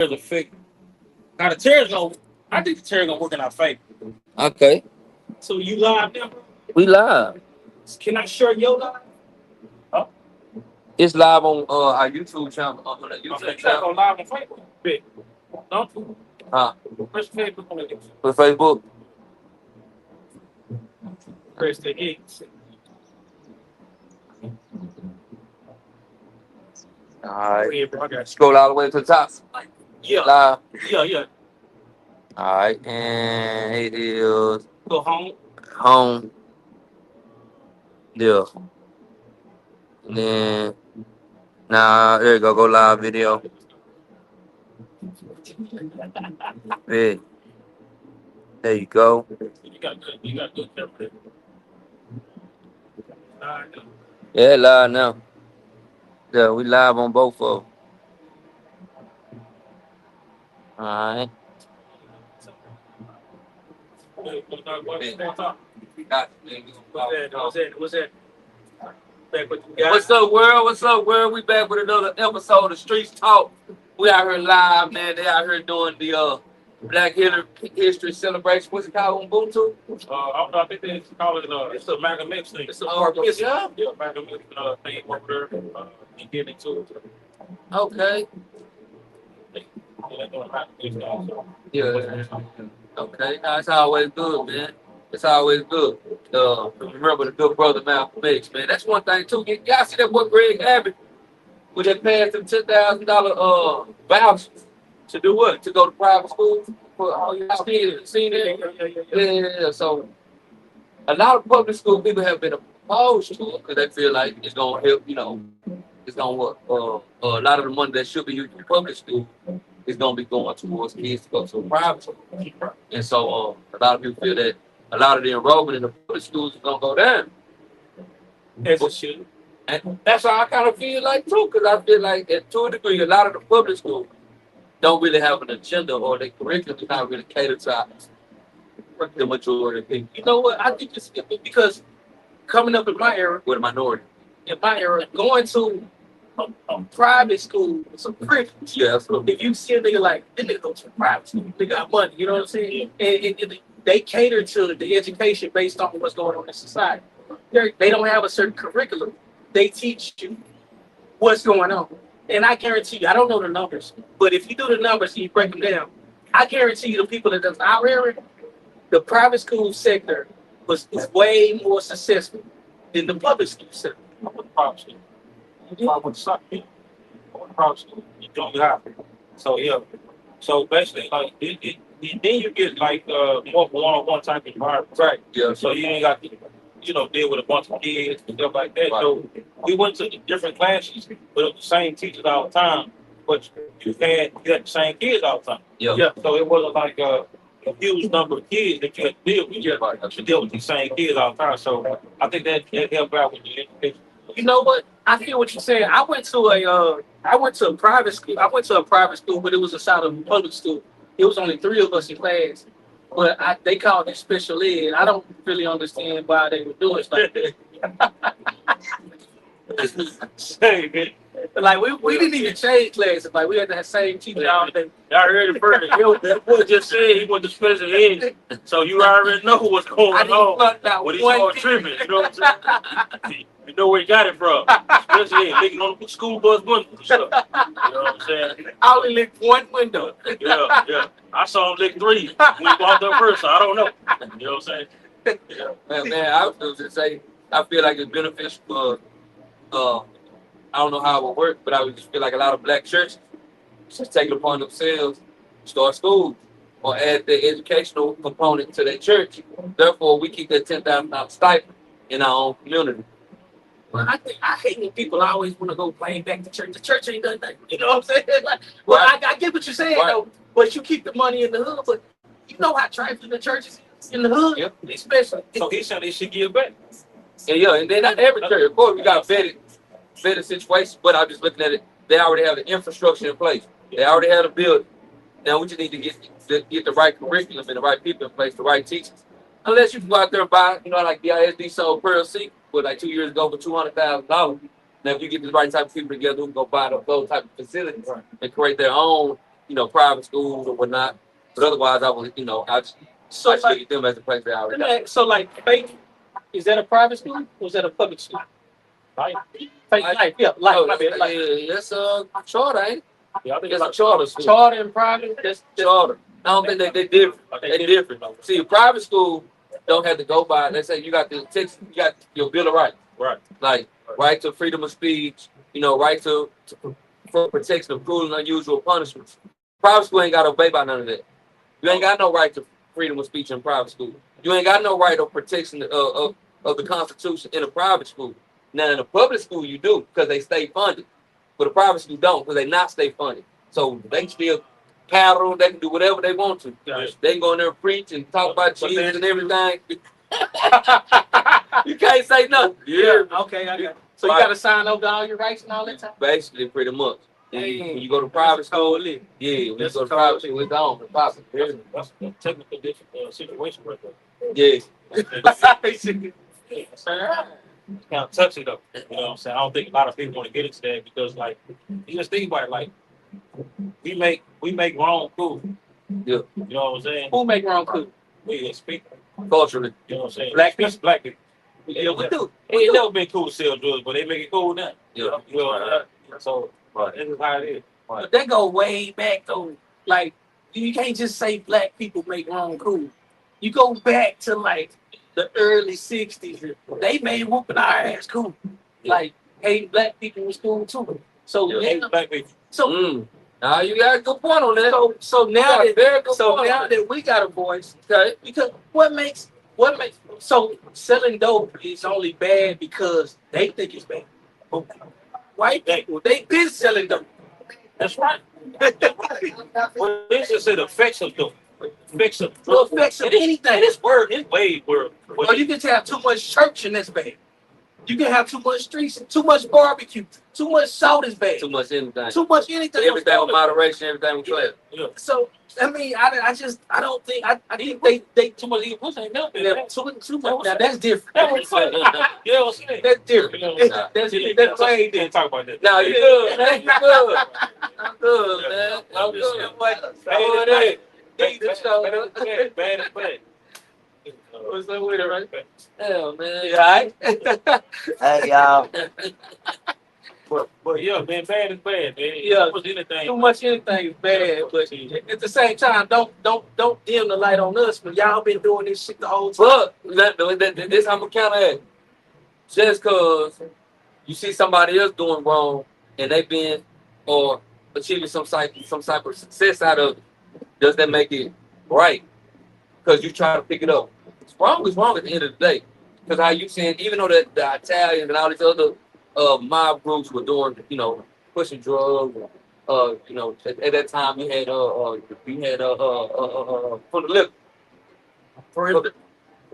There's a fake. Now the tears gonna. I think the tears gonna work in our favor. Okay, So you live now, bro? we live. Can I share your live? Oh, It's live on our YouTube channel. On the okay. YouTube You gotta go channel. live on Facebook. Big. Don't you? Huh? Press Facebook on the With Facebook. press the X. All right. Yeah, bro. I got you. Scroll all the way to the top. Yeah, Live. yeah. All right, and it is Go home. home. Yeah. And then now there you go. Go live video. Yeah. There you go. You got good. You got good camera. All right. Yeah, live now. Yeah, we live on both of them. All right. What's that? What's up, world? What's up, world? We back with another episode of Streetz Talk. We out here live, man. They out here doing the Black History celebration. What's it called? Ubuntu? I think they call it. It's a amalgamation thing. It's a Yeah. amalgamation thing over there. You get into it. Okay. Yeah. Okay. Now it's always good, man. It's always good. Remember the good brother Malcolm X, man. That's one thing too. Y'all see that boy Greg Abbott when they passed him $10,000 voucher To do what? to go to private school for all y'all kids. Seen that? Yeah. So a lot of public school people have been opposed to it because they feel like it's gonna help. It's gonna work. A lot of the money that should be used in public school is gonna be going towards kids to go to a private school. And so a lot of people feel that a lot of the enrollment in the public schools is gonna go down. As it should. And that's how I kind of feel like too, because I feel like to a degree, a lot of the public schools don't really have an agenda or their curriculum is not really catered to the majority of people. You know what? I think it's because coming up in my era, With a minority. going to a private school is a privilege. Yeah, absolutely. If you see a nigga like, this nigga go to a private school, they got money, you know what I'm saying? And they cater to the education based on what's going on in society. They don't have a certain curriculum. They teach you what's going on. And I guarantee you, I don't know the numbers, but if you do the numbers and you break them down, I guarantee you the people that does our area, the private school sector is way more successful than the public school sector. Private school. I went to soccer. Private school. You don't have. So yeah. So basically, like then you get like more one-on-one type of environment. Right. Yeah. So you ain't got to, deal with a bunch of kids and stuff like that. Right. So we went to different classes with the same teachers all the time, but you had the same kids all the time. Yeah. Yeah. So it wasn't like a huge number of kids that you had to deal with. You had to deal with the same kids all the time. So I think that helped out with the education. You know what? I hear what you're saying. I went to a private school. I went to a private school, but it was a side of a public school. It was only 3 of us in class, but they called it special ed. I don't really understand why they would do it like that. Same, man. Like we didn't even change classes. Like we had that same teacher all day. I heard it first. That boy just said he went to special ed, so you already know what's going on. When he started tripping, you know what I'm saying? You know where he got it from. Special ed, licking on the school bus window and stuff. You know what I'm saying? I only licked one window. Yeah. I saw him lick 3 when he walked up first, so I don't know. You know what I'm saying? Yeah. Man, I was just say I feel like it's beneficial for I don't know how it would work, but I would just feel like a lot of black churches just take it upon themselves to start school or add the educational component to their church. Therefore, we keep that $10,000 stipend in our own community. Well, I hate when people always want to go blame back the church. The church ain't done nothing. You know what I'm saying? Like, well, right. I get what you're saying, though, but you keep the money in the hood. But you know how trifling the churches is in the hood? Yep. Especially. So he said they should give back. And then not every church. Of course, we got vetted situations, but I'm just looking at it. They already have the infrastructure in place. They already have the building. Now we just need to get the right curriculum and the right people in place, the right teachers. Unless you can go out there and buy, like the ISD sold Pearl C with like 2 years ago for $200,000. Now if you get the right type of people together who can go buy those type of facilities and create their own private schools or whatnot. But otherwise, I was, I just So look at them as a place that I already got. so like Faith, is that a private school or is that a public school? Life. Faith Life, yeah, Oh, Life. that's charter, ain't it? Yeah, I think It's a like charter school. Charter and private. That's Charter. I don't think they different. They different. See, a private school don't have to go by. Let's say you got your Bill of Rights, right. like right to freedom of speech. Right to for protection of cruel and unusual punishments. Private school ain't got to obey by none of that. You ain't got no right to freedom of speech in private school. You ain't got no right of protection of the Constitution in a private school. Now in a public school you do because they state funded, but a private school don't because they not state funded. So they can still paddle, they can do whatever they want to. Yes. They can go in there and preach and talk about Jesus and everything. You can't say nothing. yeah. Okay, I got it. So you got to sign over to all your rights and all that time. Basically, pretty much. When you go to That's private a school, cold lick. when you That's go a to private cold school, it's on. It's possible. That's a technical situation right there. Yeah. It's kind of touchy though. You know what I'm saying? I don't think a lot of people want to get into that because, like, you just think about it. Like, we make wrong food. Yeah. You know what I'm saying? Who make wrong food? We as people. Culturally. You know what I'm saying? Black people? Especially black people. Yeah, we do. It ain't never been cool to sell drugs, but they make it cool now. Yeah. You know, so this is how it is. But they go way back though. Like you can't just say black people make wrong cool. You go back to like the early '60s. They made whooping our ass cool. Like hating black people was cool too. So Yeah, hate black people. so Now you got a good point on that. so now You got a very good so point. now that we got a voice, okay? Because what makes so selling dope is only bad because they think it's bad. White people, they been selling dope. That's right. Well, this just said effects of dope. Effects of No effects of anything. And this word is way word. Or you can have too much church and that's bad. You can have too much streets, too much barbecue, too much salt is bad. Too much anything. Too much anything. Everything with moderation, everything with class. Yeah. So I mean, I don't think I think they Too much eating pussy ain't nothing. they're too much. Now that's different. That's what I'm saying. You know what I'm saying? That's different. That's way Didn't different. talk about that. Now you good, man. You good. I'm good, man. I'm just good. saying. Bad Bad is bad. What's up with it, right? Hell, man. Yeah, right? Hey y'all. But yeah, man, bad is bad, man. Yeah. Too much anything. Too much anything is bad, but at the same time, don't dim the light on us. But y'all been doing this shit the whole time. But this how I'm counter at. Just cause you see somebody else doing wrong and they've been or achieving some type of success out of it, does that make it right? Because you try to pick it up. Wrong is wrong at the end of the day. Because how you saying, even though the Italians and all these other mob groups were doing, pushing drugs, at that time you had from the liquor.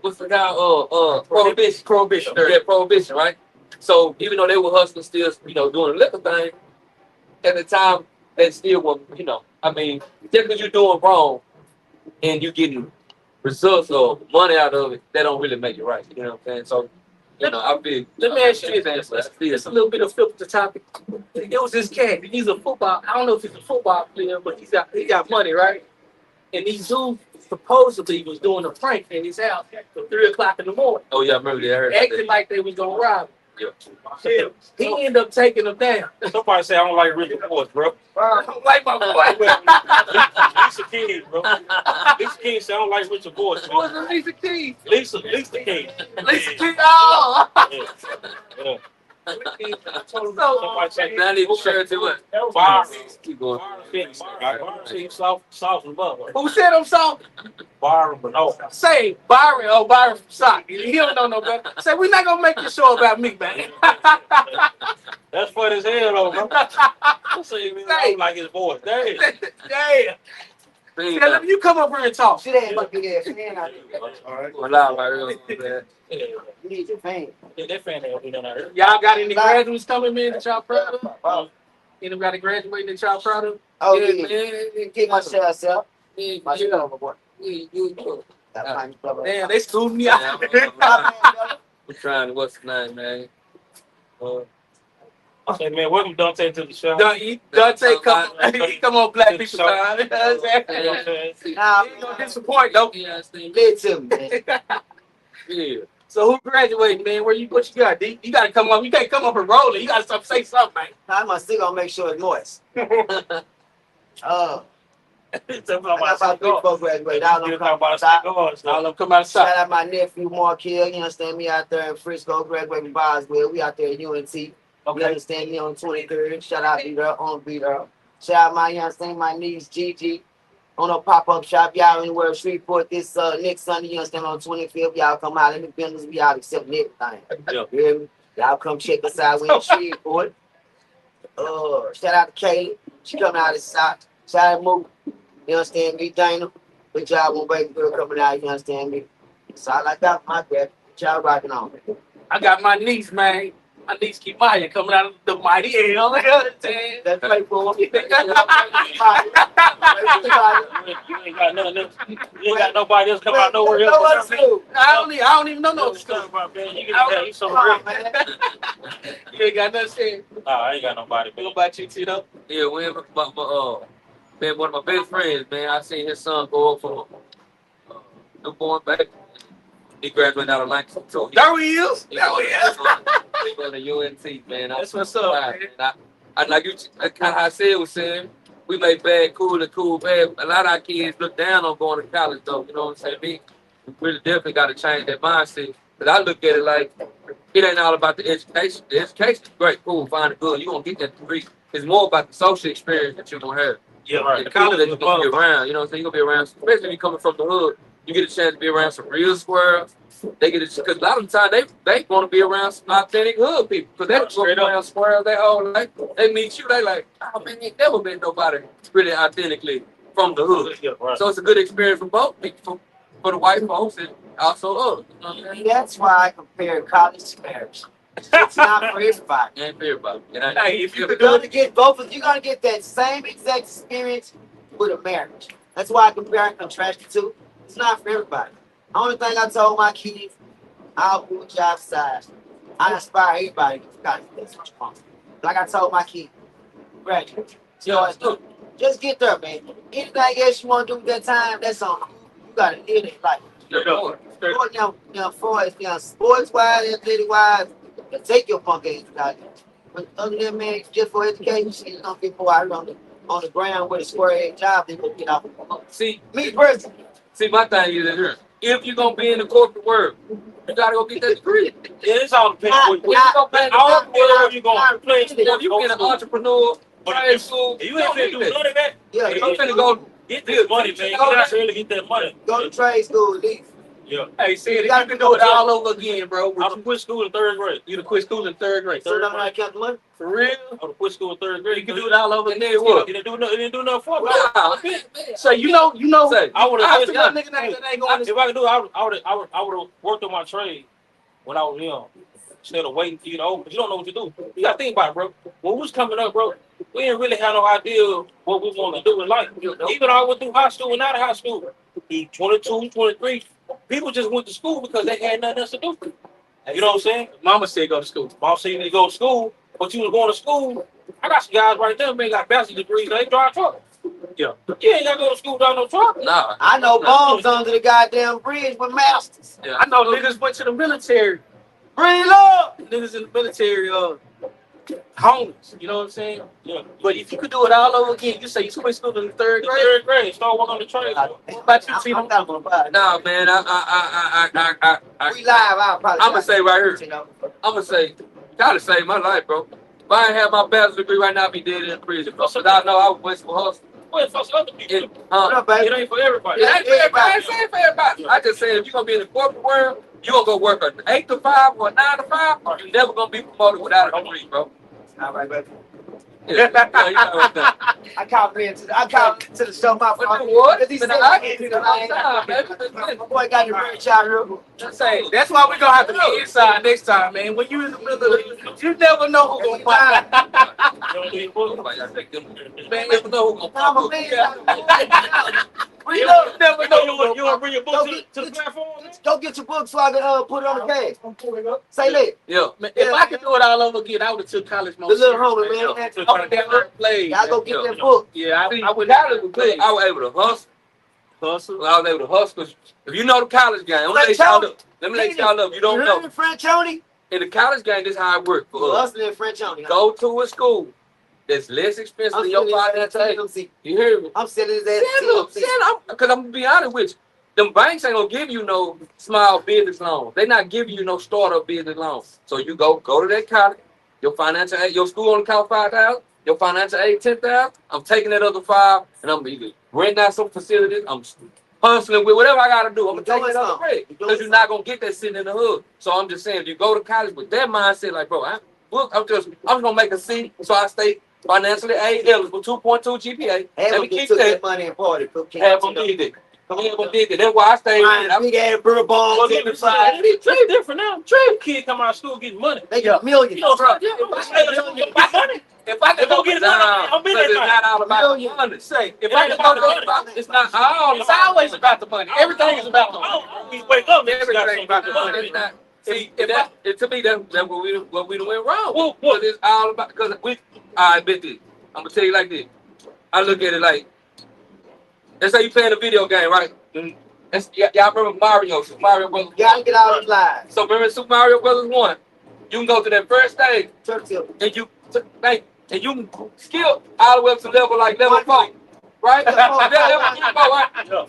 What's the guy? Prohibition. Yeah, prohibition, right? So even though they were hustling, still, doing the liquor thing, at the time they still were, I mean, just because you're doing wrong and you getting results or money out of it, that don't really make it right. You know what I'm saying? So, I feel. Let me ask you this. It's a little bit of flip the topic. It was this cat. He's a football. I don't know if he's a football player, but he got money, right? And these dudes supposedly was doing a prank in his house at 3:00 in the morning, Oh yeah, I remember that. I heard about acting that. like they was gonna rob him. Yeah. He ended up taking them down. Somebody say I don't like Richard Boys, bro. I don't like my boy. Lisa King, bro. Lisa King said I don't like Richard Boys. Who was the Lisa Keys? Lisa King. Lisa Keys. Oh. Yeah. So, Somebody say Not even sure to what. Byron. Keep going. Byron said soft and above. who said I'm soft? Byron, but no. Say Byron. Oh, Byron from Sock. He don't know no better. Say we're not gonna make this show about me, man. That's funny as hell, though, bro. I say, man, I don't like his voice. Damn. Damn. Tell him you come up here and talk. Sit down, but big ass fan out there. Well, nah, right here. Yeah, You need your fan. that fan ain't be done out here. Y'all got any graduates coming, man, that y'all proud of? Anybody graduating that y'all proud of? Oh Yeah, yeah. man. Keep myself up. Yeah, My yeah. stuff, boy. You. That's fine, brother. Damn, they screwed me out. We're trying to, what's the name, man? I said, man, welcome Dante to the show. Dante come on Black Good People show. Time. You know what I'm saying? You know what I'm saying? Nah, You ain't gonna disappoint though. Yeah, I think. lit to me, man. Yeah. So who graduated, man? What you got, D? You gotta come up. You can't come up and roll it. You gotta say something, man. I'm still gonna make sure it's moist. It's I got about 3 folks graduated. All of them come about outside. all of them come outside. Shout out my nephew Mark Hill. You understand me out there in Frisco, graduating Boswell. We out there at UNT. You understand me on 23rd. Shout out Beater on Beater. Shout out my you understand my niece Gigi on a pop-up shop. Y'all in the world Shreveport this next Sunday. You understand on 25th. Y'all come out in the business. We out accepting everything. Yeah. You hear me? Y'all come check us out. We in Shreveport. Shout out to Kaylee. She coming out of the South. Shout out to Mook. You understand me, Dana? Good job on baby girl coming out. You understand me? So I like that for my grad. Y'all rocking on. I got my niece, man. My niece Kimaya coming out of the mighty hell. You know what I'm saying? That's right for me. You ain't got nothing else. You ain't got nobody else come out nowhere else. I don't even know no What's stuff. about, man? You can tell you some Come real. on, man. You ain't got nothing saying. Nah, I ain't got nobody, What man. about you, Tito? Yeah, man, one of my best friends, man, I seen his son go up for newborn baby. He graduated out of Langston. So There he is. There he is. he going to UNT, man. That's what's up, man. I like you, kind of how I said was saying, we make bad cool and cool bad. A lot of our kids look down on going to college, though. You know what I'm saying? We really definitely got to change that mindset. But I look at it like, it ain't all about the education. The education is great, cool, fine and good. You're going to get that degree. It's more about the social experience that you're going to have. Yeah, The right. people that you're going to be around. You know what I'm saying? You're going to be around, especially if you're coming from the hood. You get a chance to be around some real squares. They get it because a lot of the time they want to be around some authentic hood people. Because they Straight go up. around squares, they all like, they meet you, they like, oh man, ain't never been nobody really authentically from the hood. Yeah, right. So it's a good experience for both people, for the white folks and also us. You know what I'm saying? That's why I compare college to marriage. It's not for everybody. Ain't fair about it. And Hey, if you You're could do gonna it, get both of you're gonna get that same exact experience with a marriage. That's why I compare and contrast the two. It's not for everybody. The only thing I told my kids, I'll do a job size. I inspire everybody to get to college. That's what you want. Like I told my kids, graduate. Just get there, man. Anything else you want to do with that time, that's on you. You gotta live it like. straight up. Straight up. Sports wise, athletic wise, take your punk ass out there. But other than man, just for education, shit, don't get more out on the ground with a square head job, then go get out. See, Me personally, my thing is here. If you're gonna be in the corporate world, you gotta go get that degree. Yeah, it's all depends on When you go back to all the where you going. if you get an entrepreneur, trade school, You ain't finna do none of that. yeah, I'm finna go. Get this money, man. You gotta really get that money. go to trade school at least. Yeah. Hey, see, if you can do it all over again, bro. I would quit school in third grade. You'd have quit school in third grade. So I'm not counting money. For real? I would quit school in third grade. You can do it all over And again. then what? It didn't do nothing for me. Nah. So you know, Say, I would I have. feel like nigga that ain't going If I could do it, I would have worked on my trade when I was young. Instead of waiting till you know, but you don't know what to do. You gotta think about it, bro. When we was coming up, bro, we didn't really have no idea what we wanted to do in life. Even I went through high school and out of high school. 22, 23. People just went to school because they had nothing else to do. You know what I'm saying? Mama said go to school. Mom said you need to go to school, but you was going to school. I got some guys right there, man, got bachelor's degrees. They drive truck. Yeah. You ain't gotta go to school drive no truck. nah. I know bombs under the goddamn bridge with masters. Yeah. I know niggas went to the military. Bring it up. Niggas in the military, homeless. You know what I'm saying? Yeah. But if you could do it all over again, you say you quit school in the third The grade. third grade, start working on the trade. What about you, I'm Tino? not gonna buy it. Nah, man. We live, I apologize. I'ma say right here. You know. I'm gonna say, gotta save my life, bro. If I ain't have my bachelor's degree right now, I'd be dead in prison, bro. Cause I know I was waiting for hustle. Wait, for other people. It, What up, baby? It ain't for everybody. It ain't for everybody. I ain't saying for everybody. I just say if you're gonna be in the corporate world, you're gonna go work an 8 to 5 or a 9 to 5, or you're never gonna be promoted without a degree, bro. All right, baby. Yeah, you know what I'm saying. I called into the show. My But fault. you what? Because he Been said, out here a long time, man. my boy got the red shot real. Say, that's why we gonna have to be inside next time, man. When you in the middle of you never know who's gonna pop. You don't do your book. Man, Man, you never know who gonna I'm a pop man. up. Read up. Never know. You want to bring your book to the platform? Go get your book so I can put it on the page. Say that. Yeah. Man, if I could do it all over again, I would have took college more. The little serious, homie, man. I would have never played. Y'all go get that book. Yeah, See, I would college was good. I was able to hustle. hustle. I was able to hustle. If you know the college game, let me let y'all up. You don't know. in Frenchoni? In the college game, this is how it works for us. Hustling in Frenchoni. Go to a school that's less expensive than your financial aid. You hear me? I'm selling his ass. Because I'm gonna be honest with you. Them banks ain't gonna give you no small business loans. They not giving you no startup business loans. So you go to that college. Your financial aid, your school only cost $5,000. Your financial aid $10,000. I'm taking that other $5,000 and I'm either renting out some facilities. I'm hustling with whatever I gotta do. I'm gonna take that other bread because you're not gonna get that sitting in the hood. So I'm just saying, if you go to college with that mindset, like bro, I'm just gonna make a C so I stay financially aid eligible, 2.2 GPA. Let me keep that money and party. Have them did it. That's why I stay. Big ass bird ball. Well, it's different now. Trey kid come out of school getting money. They get millions. You know, if I can go get money, I'm in It's that not all about the money. say if I can go to It's not all. it's always about the money. Everything is about the money. money. Wake up, man. Everything about the money. It's not. See, If to me, that's what we went wrong. Well, Because it's all about, because I bet this. I'm going to tell you like this. I look at it like, let's say you playing a video game, right? Y'all remember Mario, Super Mario Brothers? Gotta get out of live. So remember Super Mario Brothers 1? You can go to that first stage, Churchill. and you can skill all the way up to level 4. Right? Level 4, right?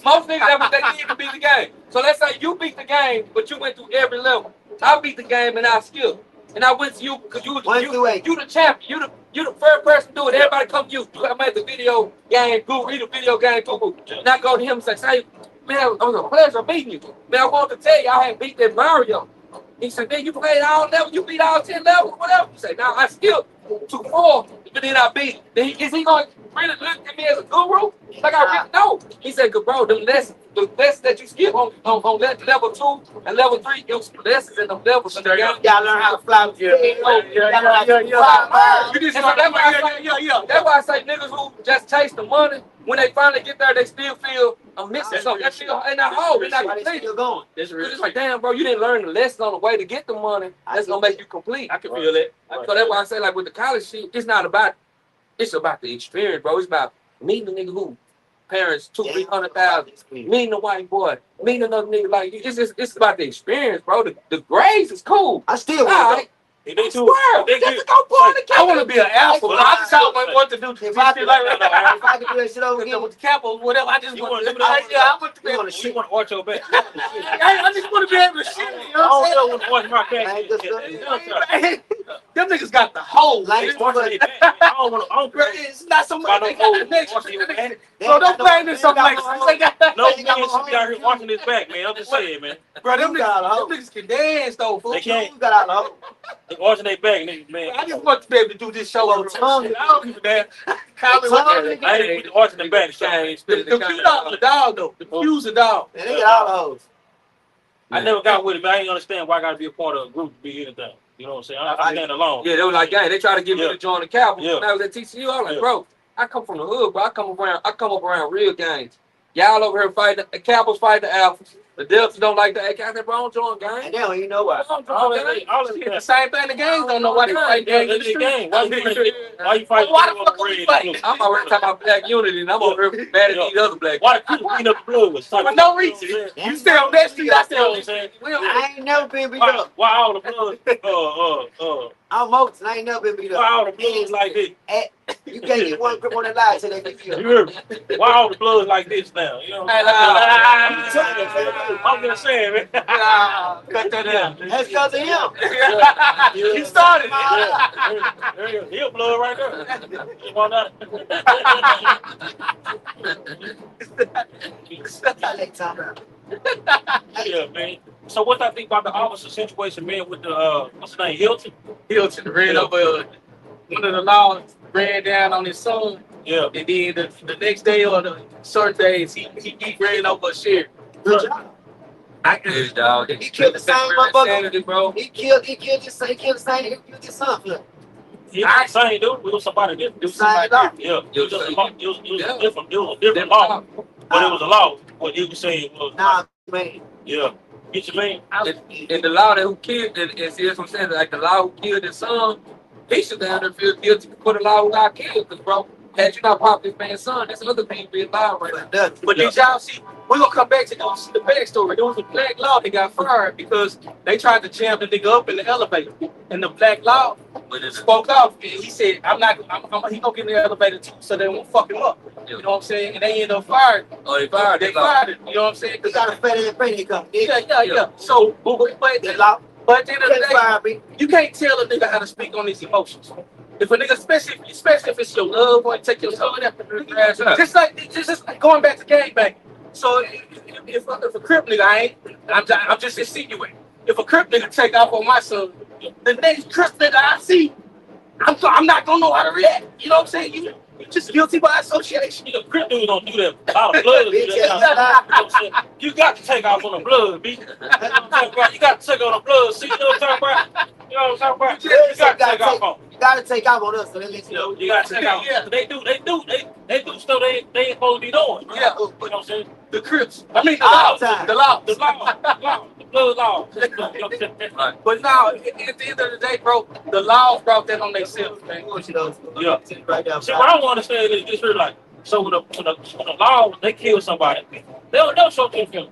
Most niggas, that's what they need to beat the game. So let's say you beat the game, but you went through every level. I beat the game and I skipped. And I went to you because you the champion. You the first person to do it. Everybody come to you. I made the video game guru, read the video game guru. And I go to him and say, man, it was a pleasure meeting you. Man, I want to tell you I had beat that Mario. He said, man, you played all levels, you beat all 10 levels, whatever. You say, now I skipped to 4, but then I beat. Then is he going to really look at me as a guru? Like I really know. He said, bro, the lessons that you skip on level 2 and level 3, it was lessons in the levels. Y'all learn how to fly with Yeah. You just That's why I say niggas who just chase the money, when they finally get there, they still feel I'm missing something. That still ain't not whole. They're not complete. Still going. It's You're just like, damn, bro, you didn't learn the lesson on the way to get the money. That's gonna make you complete. I can feel that. So that's why I say, like with the college shit, it's about the experience, bro. It's about meeting the nigga who parents 200,000-300,000, meeting the white boy, meeting another nigga like it's about the experience, bro. The grades is cool. I still All right. They Just do. go pour in the I want to be an alpha, but I just don't want to do If shit I like could that. if I could do that shit over again, With the cap or whatever, I just You want wanna to. live it I want to be you able wanna to You shoot. want to arch your back. I just want to be able to shoot. You I know what don't know when to arch my back. I ain't just I'm saying? Them niggas got the hole. Like, man. I don't want to. Bro, it's not so much. They got the next. So They don't blame this on like. They got that. No man should be out here watching his back, man. I'm just saying, man. Bro, them You got a hole. niggas can dance though, fool. They can't. You got out of They arching their back, nigga, man. I just want to be able to do this show on Tongue. I don't give a damn. Call me Tongue. what I ain't with the arching the back. the few dog, the dog though. The few's a dog. Man, they got all the hoes. I never got with it, but I ain't understand why I got to be a part of a group to be anything. You know what I'm saying? I stand alone. Yeah, they was like, gang, they try to get me Yeah. to join the Cowboys. Yeah. When I was at TCU, I was like, Yeah. bro, I come from the hood, bro. I come up around real gangs. Y'all over here fighting the Cowboys fight the Alphas. The Deltas don't like the AK. I said, bro, I don't join And gangs. they don't even know why. I don't All join that, gangs. all Shit, that. the same thing. The gangs don't know why they fight Yeah, gangs in that's the the street. game. Why you fight? Why the fuck are we fighting? I'm already talking about black unity, and I'm over here mad at these other black. Why the people clean up the blood? For no reason. You stay on that street, I stay You know on what I'm this saying? street. We don't- I ain't never been beat Why up. all the blood? I'm Moats, and I ain't never been beat Why all the up. bloods like this? You can't get one grip on that lie till they get You you. hear me? Why all the bloods like this now? You know what I'm saying? I'm just saying, man. Cut that out. That's because of him. You started. He a blood right there. You want that? I like talking about. Yeah, man. So what I think about the officer situation, man, with the what's his name, Hilton? Hilton ran over one of the laws, ran down on his son, Yeah. and then the next day or the certain days he ran over a sheriff. Good job. Yes, dog. He killed the same motherfucker. Sanity, bro. He killed his son. He killed the same. He killed his son. Look. He the same dude. It was somebody different. Same dog. Yeah. It was Yeah. a different law. but it was a law. What he was saying was, Nah, man. yeah, get your man. And the law that who killed, and see, that's what I'm saying, like the law who killed his son, he should down there feel guilty for the law who got killed. Because, bro, had you not popped this man's son, this other thing be allowed right now. But did y'all see? We're gonna come back to the backstory. There was a black law that got fired because they tried to jam the nigga up in the elevator, and the black law spoke off. And he said, "I'm not. He gonna get in the elevator too, so they won't fuck him up." You know what I'm saying? And they end up fired. Oh, they fired. They fired him. You know what I'm saying? You got a fed and pay come. Yeah. So, but They law. at the end of the day, Fire me. you can't tell a nigga how to speak on his emotions. If a nigga, especially if it's your loved one, take your son out. Just like going back to gangbang. So if a Crip nigga, I'm just insinuating. If a Crip nigga take off on my son, the next Crip nigga I see, I'm not gonna know how to react. You know what I'm saying? You just guilty by association. You know, Crip dudes don't do that. A lot of blood. Do that. You know what I'm saying? You got to take off on the blood, B. You know what I'm talking about? You got to take on the blood. See, you know what I'm talking about? You know what I'm talking about? You got to take off on. You gotta take out on us, so they let you know. You got to take off. Yeah. They do stuff they ain't supposed to be doing. Bro. Yeah. You know what I'm saying? The Crips. I mean the All law. the time. The law. The blood law. You know what I'm saying? Right. But now, at the end of the day, bro, the laws brought that on themselves, man. Yeah. Right there. See, what I want to say is this here, like, so when the law, they kill somebody, they'll show to them.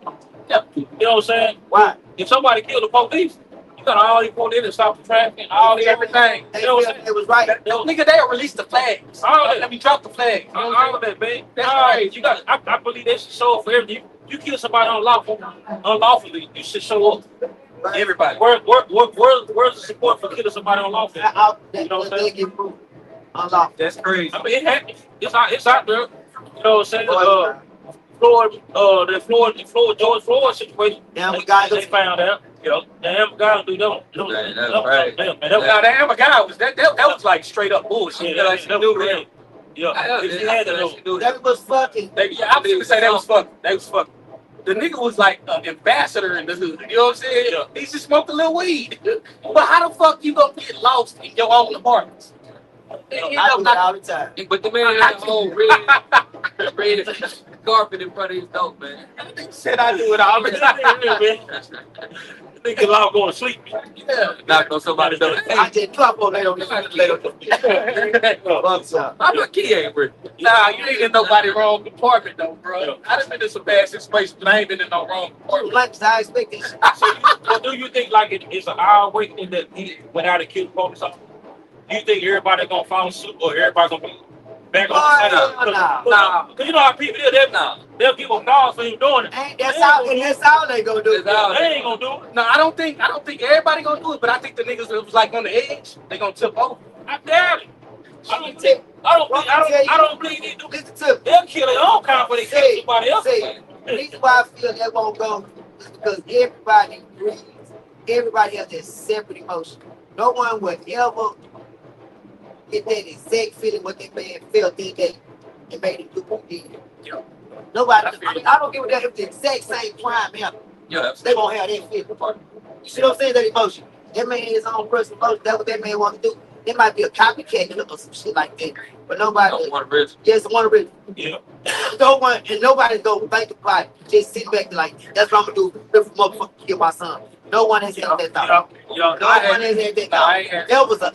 Yeah. You know what I'm saying? Why? If somebody killed the police, you got all these police to stop the traffic, all the everything. They You know what feel I'm saying? it was right. Nigga, they'll release the flags. All that. Let me drop the flag. All of that, man. That's All right. You got. I believe they should show up for everything. You kill somebody unlawfully, you should show up. Everybody. Where's the support for killing somebody unlawfully? You know what I'm saying? Unlawful. That's crazy. I mean, it happens. It's out there. You know what I'm saying? The George Floyd situation. Damn, we got They found out. You know, damn guy do that. That's right. Now, the Amber guy was that was like straight up bullshit. Yeah, that was real. Yeah, he had to know. That was fucking. I was gonna say that was fucking. That was fucking. The nigga was like an ambassador in the hood. You know what I'm saying? Yeah. He just smoked a little weed. But how the fuck you gonna get lost in your own apartments? I do it all the time. But the man had a whole red carpet in front of his door, man. Said I do it all the time. Nigga law going to sleep. Yeah. Knocked on somebody's door. I Hey, just drop on that on the Bucks up. I'm a key ain't Rick. Nah, you ain't in nobody wrong compartment though, bro. I done been in some bad situations, but I ain't been in no wrong compartment. Lunch, I expect this. So do you think like it's an hour waiting that he went out and killed police officer? You think everybody gonna follow suit or everybody gonna be back on the side? Nah. Cause you know how people do that. They'll give a call for him doing it. That's all they gonna do. That's all. They ain't gonna do it. No, I don't think everybody gonna do it, but I think the niggas that was like on the edge, they gonna tip over. I doubt it. I don't believe they do. Listen to me. They'll kill their own kind before they kill somebody else. See, the reason why I feel that won't go is because everybody agrees. Everybody has their separate emotion. No one would ever get that exact feeling what that man felt that day and made him do what he did. Yeah. Nobody, I don't give a damn if the exact same crime happened. Yeah, They won't have that feeling. You see what I'm saying? That emotion. That man has his own personal emotion. That's what that man wants to do. There might be a copycat killer or some shit like that. But nobody, don't want to risk. just one of it. Yeah. No one, and nobody's gonna think about it. Just sit back and like, that's what I'm gonna do. This motherfucker kill my son. No one has had that thought. No one has had that thought. There was a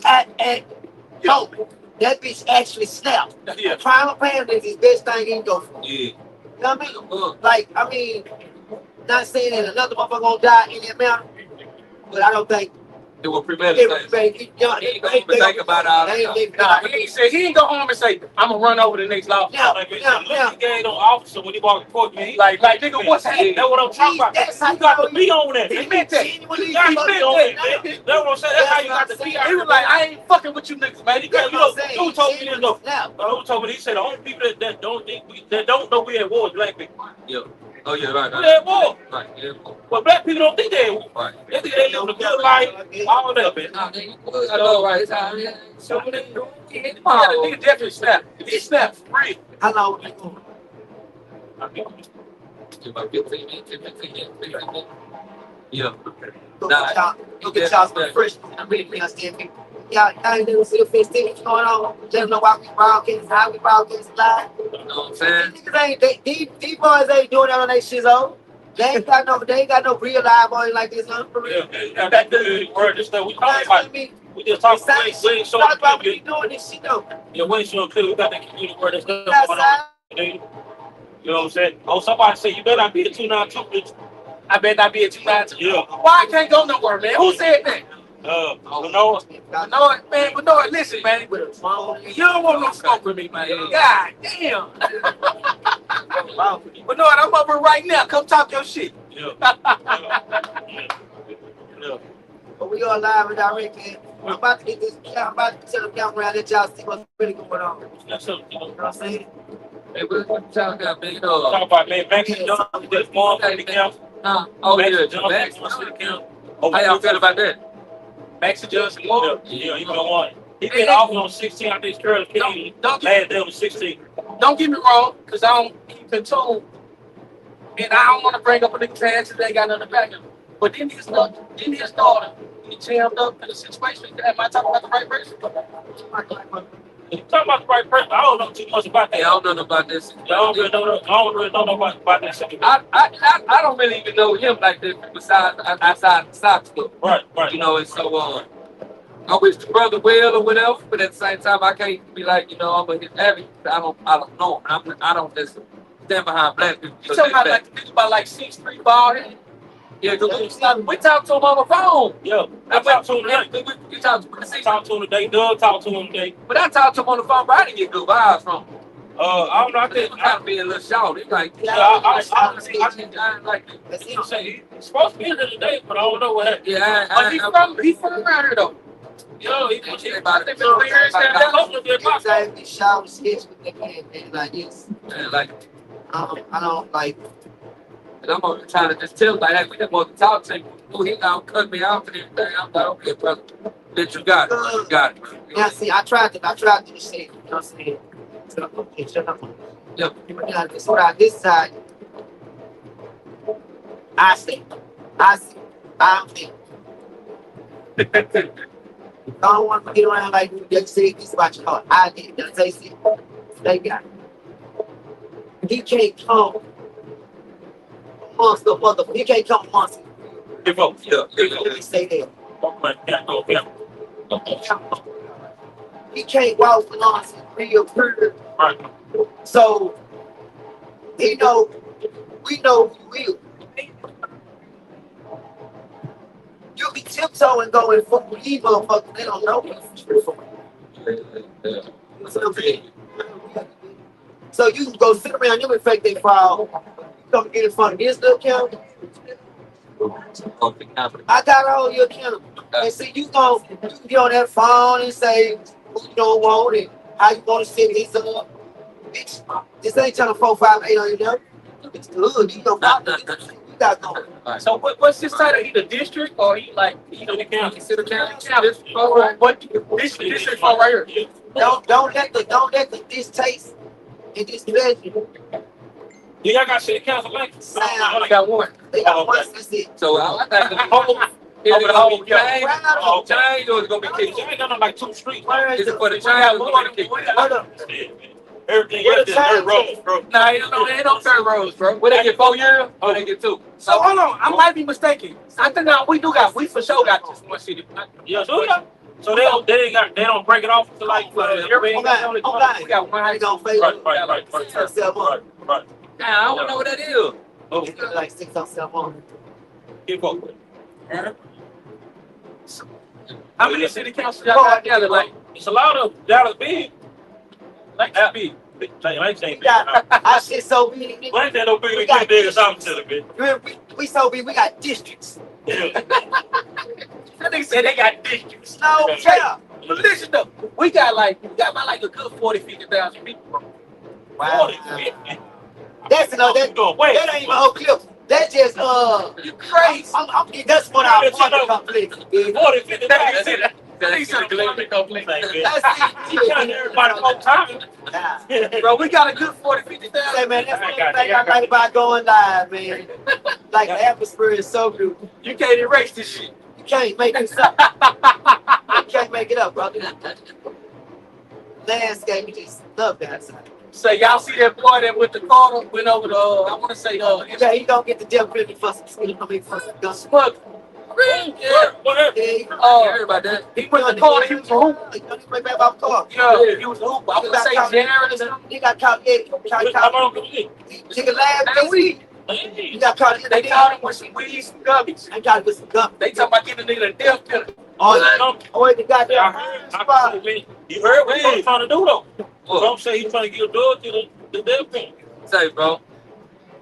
moment. That bitch actually snapped. Yeah. Primal pain is his best thing he can go for. Yeah. You know what I mean? Not saying that another motherfucker gonna die in that manner, but I don't think It will premeditate. He ain't gonna even think about all that. Nah, he ain't go home and say, I'm gonna run over the next law. Like, he gave no officer when he walked the court, man. He Like nigga, what's happening? That's what I'm talking about. That's You got to be on that. He meant that. You got to be on that, man. That's what I'm saying. That's how you got to be. He was like, I ain't fucking with you niggas, man. Who told me this though? Who told me? He said the only people that don't know we at war is black people. Yeah. Oh yeah, right. We at war. Right. Yeah. But black people don't think they at war. Right. They think they live a good life. All that, man. I know, right? So Yeah, the nigga definitely snapped. He snapped for real. How long was you going? about 15 minutes, 15 minutes. Yeah. Look at y'all some freshmen. I really understand people. y'all ain't never see the festivities going on. Let them know why we broadcast, how we broadcast live. You know what I'm saying? These niggas ain't, these boys ain't doing that on their shit, though. They ain't got no real live boys like this, huh? For real. Yeah, back to the word, this stuff we talking That's what I about. mean. We just talking Same about we shit. ain't showing Talk about the we doing this shit, though. yeah, we ain't showing clearly. We got that community word and stuff going Outside. on. You know what I'm saying? Oh, somebody say you better not be a 292, bitch. I bet not be a 292. Yeah. Why I can't go nowhere, man? Who said that? No. Bernard, man, Bernard, listen, man. With a phone. You don't want no smoke with me, man. God damn. Bernard, I'm over right now. Come talk your shit. Yeah. Yeah. But we all live and direct, man. I'm about to get this. I'm about to tell the camera and let y'all see what's really going on. That's something. You know what I'm saying? Hey, what you talking about, big Talk dog? about man, Max and John, just more for the count. Oh, Max yeah, and John, Max. Max for the count. How y'all feel about that? Max and Johnson. Yeah, he been on. He been off on 16. I think Curtis King Don't last day on 16. get me wrong, because I don't keep in tune. And I don't want to bring up a nigga past they ain't got nothing to back him. But then his daughter, he jammed up in a situation. Am I talking about the right person? You talking about the right person? I don't know too much about that. Hey, I don't know about this. I don't really know about that shit. I don't really even know him like this besides outside the stock stuff. Right. You know, and so I wish the brother well or whatever, but at the same time I can't be like, you know, I'm a his advocate. I don't know him. I don't just stand behind black people. You talking about like the nigga about like 6'3" bald head? Yeah, because we talked to him on the phone. Yeah, I talked to him today. We talked to him. Talked to him today. Doug talked to him today. But I talked to him on the phone, but I didn't get good vibes from him. I don't know. I He think was kind of being a little short. He's like, I like, That's he it. say he's supposed to be here today, but I don't know what happened. yeah, He from around here though. Yo, he I was think about it. Anytime we shower sketch with that man, like this. Like, I don't like. and I'm over trying to just tell him, like, hey, we just want to talk to him. Oh, he gonna cut me out and everything. I'm like, okay, brother, bitch, you got it. You got it. Yeah, see, I tried to just say, you know what I'm saying? Shut up. Yep. Yeah, this side, this side. I see. I'm thinking. I don't want to get around like you just say this about your car. I did. Just say, see, they got it. He can't come amongst the mother. He can't come amongst. Give up. Yeah. Let me say that. Yeah. He can't walk amongst real person. Right. So we know you will. You be tiptoeing going for these motherfuckers. They don't know you. So you can go sit around them and fake they fall. Come get in front of this little camera. I got all your accountable. And see, you can get on that phone and say who you don't want it, how you want to set this up. Bitch, this ain't trying to 458 on you there. It's good. You don't got this. You got going. So what's his title? He the district or he like he the county? He the county. What this district for right here? Don't let the distaste and displeasure. You y'all got city council like I only got one. They got one. That's it. So I think the whole change or it's gonna be kicked. You ain't got no like 2 streets. Is it for the change or it's gonna be kicked? Hold up. Everything else is dirt roads, bro. Nah, ain't no dirt roads, bro. Will they get 4 years or they get 2? So hold on, I might be mistaken. I think we for sure got this one city. Yeah, so yeah. So they don't break it off to like everything. We got one They gonna fail. Right. Nah, I don't know what that is. Oh, Like 6 or 7. keep up. How many city councils y'all got together? Like It's a lot of Dallas big. like that big. Like ain't big. Our shit so big. But ain't that no big like big or something to the bit. We so big. We got districts. Yeah. That nigga said they got districts. No, yeah. But listen though, we got about like a good 40,000-50,000 people. Wow. 40. That's no. That ain't even a whole clip. That's just You crazy. I'm getting that's what I want to complete. 40, 50,000. That's You trying everybody all time. Nah. Bro, we got a good 40,000-50,000. Say, man, that's one thing I like about going live, man. Like the atmosphere is so good. You can't erase this shit. You can't make this up. You can't make it up, bro. Landscape, you just love that side. So y'all see that boy that with the Carter went over to I want to say Yeah, he gonna get the death penalty for some gun. Smug. Yeah. What? Yeah, he heard about that. He put the Carter. He was a hoop. He went back off the car. Yeah, he was a hoop. I want to say Jared or something. He got caught. Yeah, How caught. long did he? Nigga last week. He got caught. They caught him with some weed, some gummies. They got with some gun. They talking about giving the nigga a death penalty. Oh, the goddamn spot. You heard what he was trying to do though. Trump said he's trying to give drugs to the death penalty. Say, bro.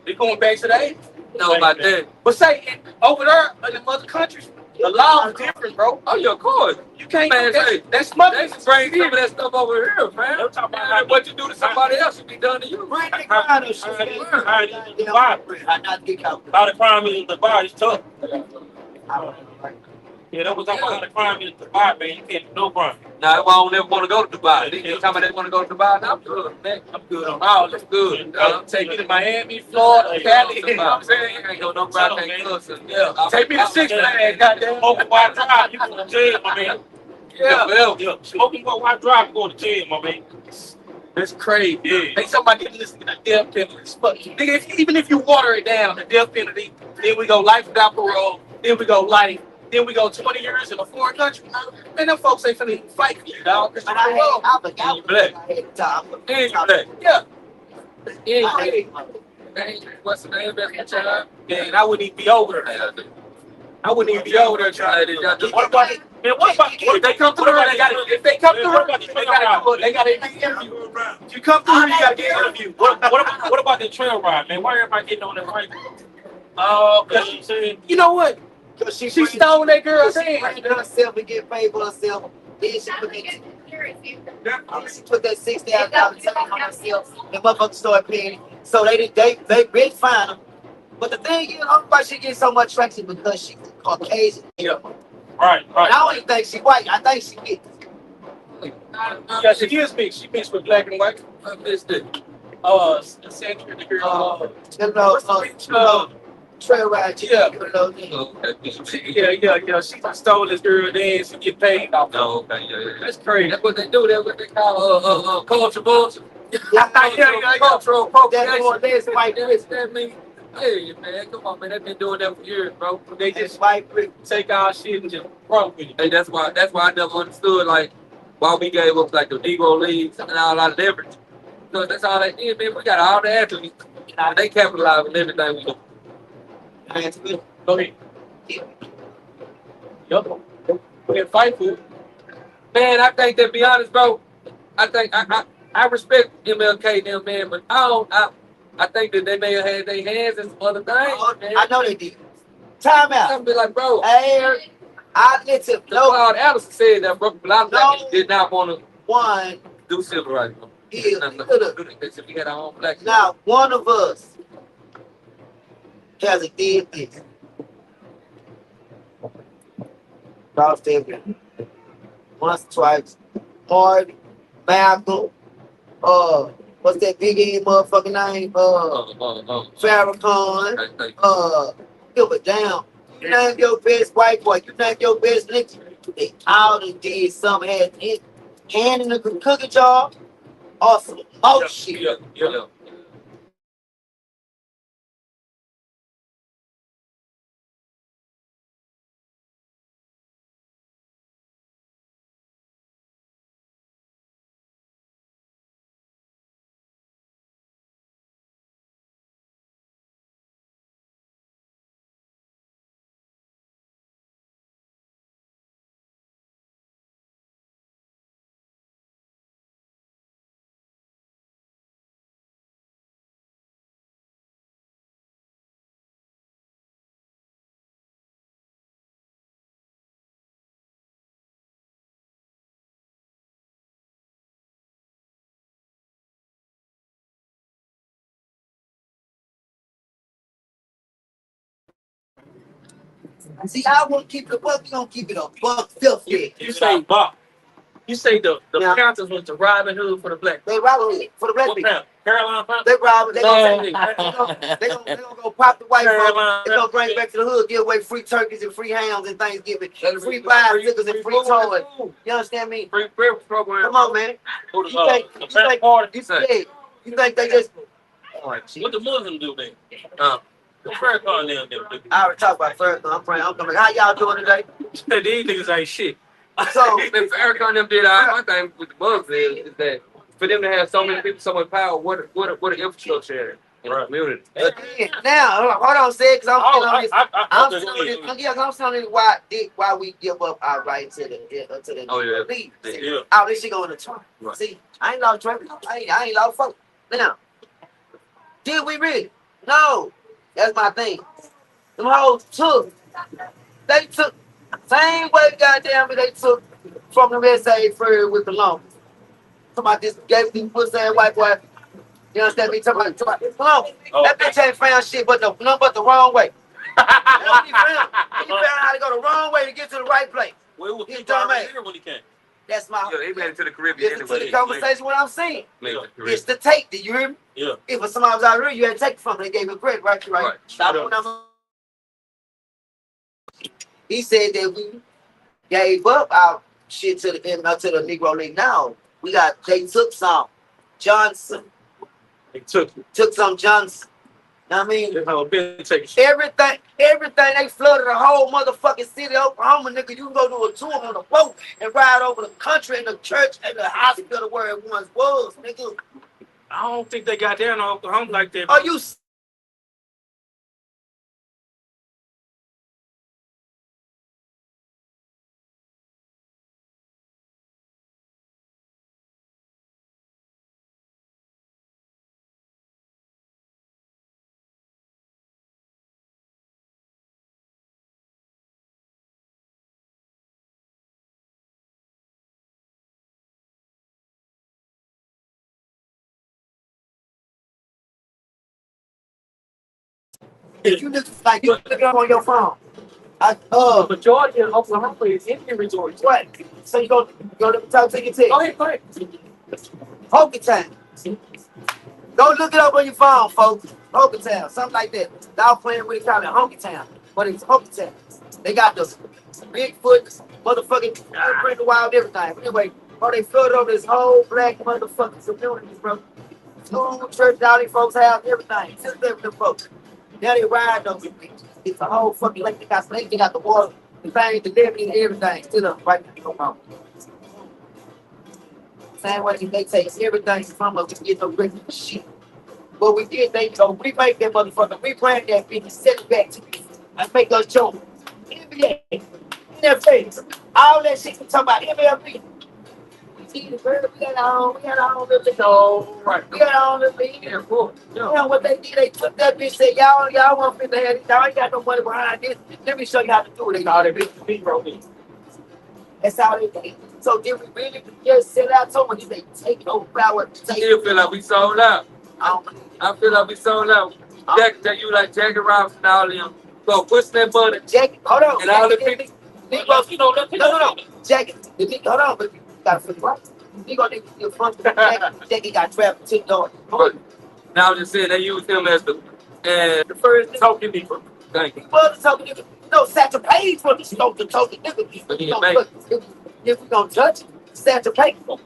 They going back to the 80s. Know about that. But say, over there in the other countries, the law is different, bro. Oh, your course. You can't, Man, say, that's money. They should bring some of that stuff over here, man. They're talking about Man, what you do to somebody else should be done to you. Bring the ground and shit. how not get caught. the crime is the body's tough. I don't know. Yeah, that was talking about how the crime is Dubai, man. You can't do no crime. Nah, I don't ever want to go to Dubai. They talking about they want to go to Dubai. Now I'm good, man. I'm good on all this. Good. I'm taking you to Miami, Florida, Cali. You know what I'm saying? Ain't go no Dubai, ain't close. Yeah. Take me to Six Flags, goddamn. Smoking while drive, you go to jail, my man. Yeah. Smoking while drive, you go to jail, my man. That's crazy. Yeah. They talking about getting this the death penalty. But nigga, even if you water it down, the death penalty, then we go life without parole, then we go life, then we go 20 years in a foreign country. Man, them folks ain't finna fight for you, dog. But I forgot black. I had time. Ain't black. Yeah. What's the name of that child? And I wouldn't even be over there. I wouldn't even be over there trying to do that. What about it? Man, what about If they come through here, they gotta. If they come through here, they gotta do it. They gotta get interviewed. If you come through here, you gotta get interviewed. what about the trail ride, man? Why everybody getting on that right? Cause she said, You know what? Because She stole that girl's She hand. herself and get paid for herself. Then she put that $60,000 time on herself. The motherfucker started paying. So they been fine her. But the thing is, I don't know why she gets so much traction because she's Caucasian. Yeah. right. And I don't even think she white. I think she gets. Yeah, she is mixed. She mixed with black and white. I missed it. Sandra, the girl. Trail ride. Yeah. Okay. Yeah. She stole this girl dance to get paid off. No, okay, yeah. That's crazy. That's what they do. That's what they call culture bullshit. Yeah. Cultural That's appropriation. more this white That's that mean. Hey man, come on man, they've been doing that for years, bro. They This just white prick. take our shit and just run with it. Hey, that's why I never understood like why we gave up like the Negro leagues and all that leverage. So that's all they did, man. We got all the athletes. And they capitalize on everything we do. Go ahead. Yup. We can fight for it. Man, I think to be honest, bro, I respect MLK and them, man, but I think that they may have had their hands in some other things, man. I know they did. Time out. I'm be like, bro, Hey, I let you know Claude Allison said that, bro, but I did not want to one do civil rights, bro. is If we had our own black. now one of us has a did this. Cross every once, twice. Marty, Malcolm, what's that big ass motherfucking name? Farrakhan, give a damn. You name your best white boy, you name your best nigga. They all done did something, had hand in the cookie jar, or some more shit. Yeah. See, I won't keep it a buck, you don't keep it a buck filthy. You say Bob. You say the Yeah. Panthers was the Robin Hood for the black. They Robin Hood for the black What people. now? Carolina Panthers. They probably they gonna Man. go pop the white folks. Carolina. They gonna bring back to the hood, give away free turkeys and free hams and Thanksgiving, That's free free bicycles and free food, toys. food. You understand me? Free breakfast program. Come on, man. Who the, You think the Panther party? you think they just What the Muslims do then? The Farrakhan them do. I already talked about first. I'm praying. I'm coming. How y'all doing today? These niggas ain't shit. So If Eric on them did, my thing with the Muslims is that for them to have so many people, so much power, what an infrastructure in the community. again, now hold on, say because I'm still on this. I'm okay, still on go this. ahead. I'm still on this. Why we give up our right to the Oh, yeah. lead? See, Yeah. oh, this shit going to Trump. Right. See, I ain't lost Trump. I ain't lost folk. Now, did we really? No, that's my thing. Them hoes took. They took same way, goddamn it, they took from the SA for with the loan. Talking about this gave these pussy ass white boy. You understand me? Talking about this loan. That bitch ain't found shit but nothing but the wrong way. That's what he found. He found how to go the wrong way to get to the right place. Well, it was He's people already dumbass. here when he came. That's my. Yeah, he made it to the Caribbean Listen to anyway. the conversation. What I'm saying. Made it to the It's Caribbean. the take. Did you hear me? Yeah. If somebody was out here, you had to take it from them. They gave him credit, right? Right. Stop when he said that we gave up our shit to the Negro League. Now they took some Johnson, They took some Johnson. I mean, this whole been taking shit. everything they flooded the whole motherfucking city of Oklahoma, nigga. You can go do a tour on a boat and ride over the country and the church and the hospital where it once was, nigga. I don't think they got down on Oklahoma like that. Are you? If you look like you look it up on your phone. The majority of Oklahoma is Indian resorts. What? So you go to the top, take your test. Go ahead. Poker time. Go look it up on your phone, folks. Poker Town, something like that. Y'all playing with it, call it Honky Town, but it's Poker Town. They got the Bigfoot, motherfucking Bring Wild, everything. But anyway, bro, they flooded over this whole black motherfucking community, bro. School, church, all these folks have everything. Just live with them folks. Now they ride those things. It's a whole fucking lake. They got the water, the thing, the living, everything. Still up right now. No problem. Same way they take everything from us to get no great shit. What we did, they go, we make that motherfucker, we brand that bitch and send it back to you. And make us joke. NBA, NFL, all that shit we talking about MLB. We see the girl, we had our own little show. Right. We had our own little league. Yeah, cool. You know what they did? They took that bitch, said, y'all want to have it. Y'all ain't got no money behind this. Let me show you how to do it. They call that bitch big bro. That's how they did. So did we really just sell out so much? They take over power. Still feel like we sold out. I feel like we sold out. You like Jackie Robinson and all them. So push that money. Jackie, hold on. And all the people. You know, No. Jackie, hold on, but you gotta feel right. You gonna need to feel front. Jackie got trapped to the But now I'm just saying they use him as the First token people. thank you. well, the token nigga. No, Satchel paid for the token nigga. But he make If we gonna judge it, Satchel paid for it.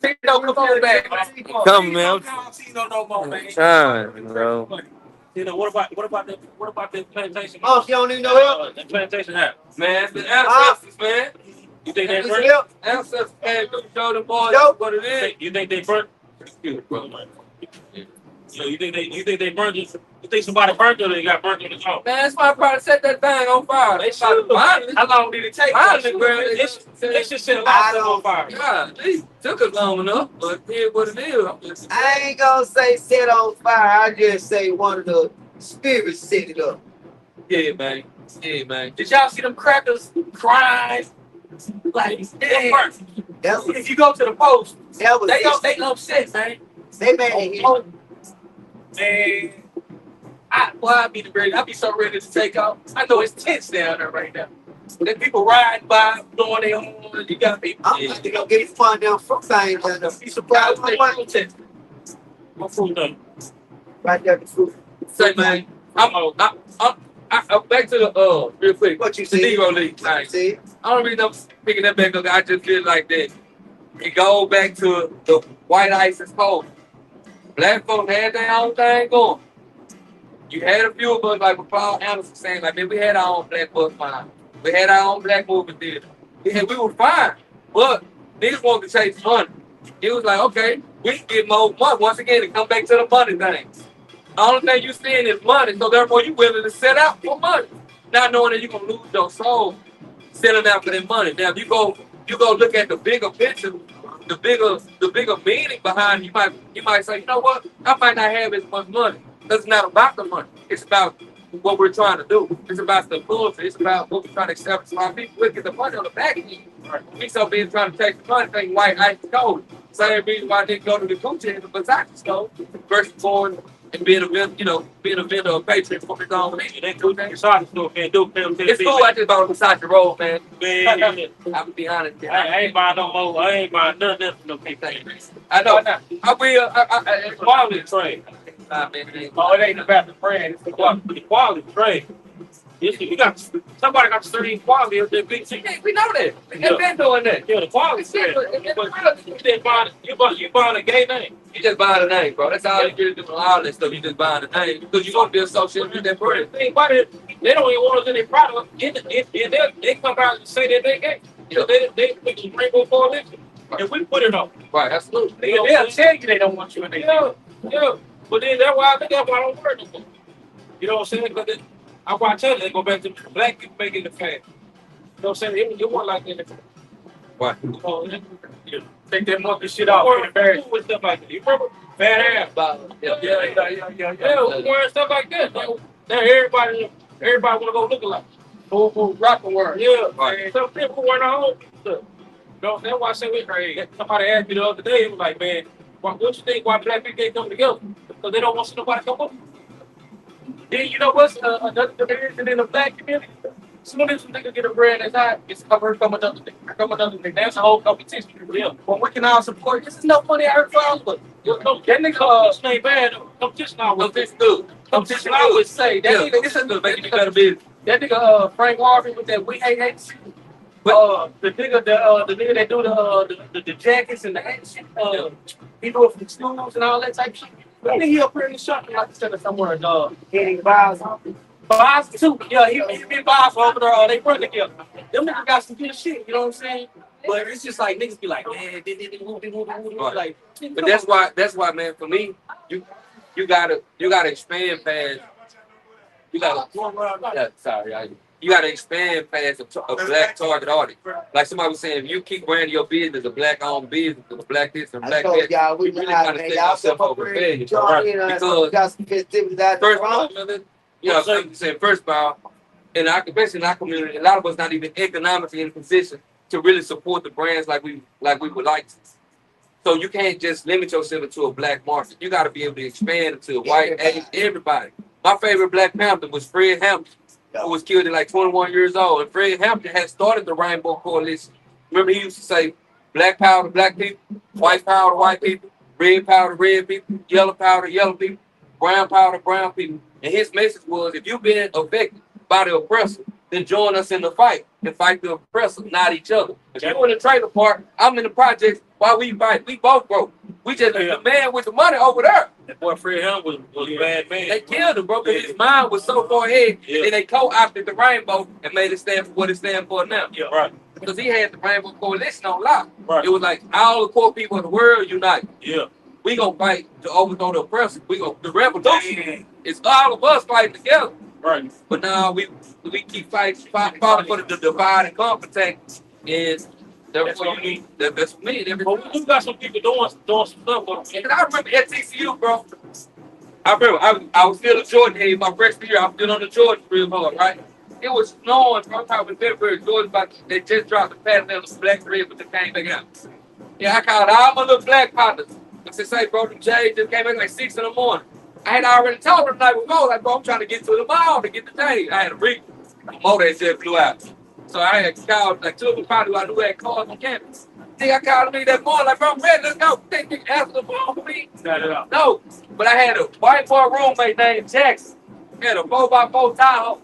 Tino, come on back. Come, man. Tino no more, man. Trying, bro. Tino, what about the plantation? Oh, she don't need no help. The plantation hat. Man, it's the ancestors, man. You think they Need burnt? help? Ancestors came to show the boys Yo. what it is. You think they burnt? So you think they burned it? You think somebody burnt it or they got burnt in the house? Man, that's why I probably set that thing on fire. They shot violently. How long did it take? Violently, bro. They should set a lot of stuff on fire. God, they took it long enough, but here's what it is. I'm just I ain't gonna say set on fire. I just say one of the spirits set it up. yeah, man. Yeah, man. Did y'all see them crackers crying? Like, damn. That was If you go to the post, they they upset, man. mad at him. Oh, man. I'd be ready. I'd be so ready to take off. I know it's tense down there right now. There's people riding by, blowing their horn. You got people. I'm about to go get fun down from thing down there. Be surprised when they protest. My food done. Right there, the food. say, man, I'm back to the real quick. What you The see? Negro League thing. See? I don't really know picking that back up. I just feel like that. It goes back to the white ISIS code. Black folks had their own thing going. You had a few of us, like Paul Anderson saying, like, man, we had our own black bus fine. We had our own black movie theater. We were fine. But niggas wanted to chase money. It was like, okay, we can get more money. Once again, it come back to the money thing. The only thing you seeing is money, so therefore you willing to set out for money. Not knowing that you're gonna lose your soul selling out for that money. Now if you go look at the bigger picture, the bigger meaning behind it, you might say, you know what, I might not have as much money. It's not about the money. It's about what we're trying to do. It's about the influence. It's about what we're trying to establish. My people look at the money on the back end. We so busy trying to take the money, think white ice code. Same reason why I didn't go to the Gucci and the Versace store versus going and being a vendor of patriots for his own nation. They do that. Sorry, still can't do it. It's cool. I just bought a Versace roll, man. Man, I would be honest. I ain't buying no more. I ain't buying none of that from no people. I know. I will. It's quality trade. Nah, man, Oh, it ain't about the brand. It's the quality trade. You got somebody got to study quality of their big team. we know that. They've been doing that. Yeah, the quality trade. You buying a gay name. You just buying a name, bro. That's all you really do. All that stuff. You just buying a name because you want to be associated with that brand. Think about it. They don't even want us in their product. They come out and say that they gay. Yeah. They put the rainbow coalition. And we put it on. Right, absolutely. They'll tell you they don't want you in their Yeah. But then that's why I don't work no more. You know what I'm saying? Because I watch it, they go back to black people making the fan. You know what I'm saying? It wasn't like that. Right. You know, take that monkey shit off. wearing with stuff like that. You remember? Fat hair. Yeah. Yeah, we wearing stuff like that. Now everybody want to go look alike. Who rock the world. Yeah. Right. And some people wearing their own stuff. No, that's why I said somebody asked me the other day, it was like, man, what you think why black people can't come together? Because they don't want to see nobody come up. Then you know what's another division in the black community? As soon as a nigga get a brand that's hot, it's covered from another nigga. That's a whole competition. Yeah. But we can all support. This is no money I heard for all of us. That nigga, Competition ain't bad. Competition not Well, with this good. competition I would say that Yeah, nigga, this is good. Making you better business. that nigga Frank Harvey with that we hate hate shit. The nigga that do the jackets and the hats, he do it from schools and all that type of shit. I think he up here in the shop like I said somewhere in Getting bars. Bars too. Yeah, he be bars over there. They run together. Them niggas got some good shit. You know what I'm saying? But it's just like niggas be like, man, Right. like. But that's why, man. For me, you gotta expand past. You gotta expand past a black target audience. Like somebody was saying, if you keep branding your business a black-owned business, a black this and I black told that, y'all we you really not gotta man. set Y'all yourself step up up for here. failure. Join in Because got some festivities out first there. of all, I'm saying first of all, especially in our community, a lot of us not even economically in a position to really support the brands like we would like to. So you can't just limit yourself to a black market. You got to be able to expand to a white, Asian, everybody. My favorite Black Panther was Fred Hampton, who was killed at like 21 years old. And Fred Hampton had started the Rainbow Coalition. Remember, he used to say, black power to black people, white power to white people, red power to red people, yellow power to yellow people, brown power to brown people. And his message was, if you've been affected by the oppressor, then join us in the fight and fight the oppressor, not each other. If you in the trailer park, I'm in the projects. While we fight, we both broke. We just the man with the money over there. That boy Fred Ham was a bad man. They killed him, bro, because his mind was so far ahead. Yeah. And then they co-opted the rainbow and made it stand for what it stands for now. Yeah, right. Because he had the Rainbow Coalition on lock. Right. It was like all the poor people in the world unite. Yeah. We gonna fight to overthrow the oppressor. We gonna the revolution. It's all of us fighting together. Right. But now we keep fighting for the divide and conquer. And therefore you need that's me and everything. But we got some people doing some stuff. And I remember at TCU, bro. I remember I was still a Jordan head my freshman year. I was still on the Jordan real hard, right? It was snowing, bro. I'm talking February. Jordan, they just dropped the patent of the black red, but they came back out. Yeah, I called all my little black partners. I said, say, bro, the Jay just came back like 6 in the morning. I had already told them the night before, like, bro, I'm trying to get to the mall to get the Jay. I had a read. The motor just blew out. So I had called, like, 2 of them probably I knew had cars on campus. I called me that morning, like, bro, I'm ready, let's go. They didn't answer the phone for me. No, but I had a white boy roommate named Jackson. He had a 4x4 Tahoe.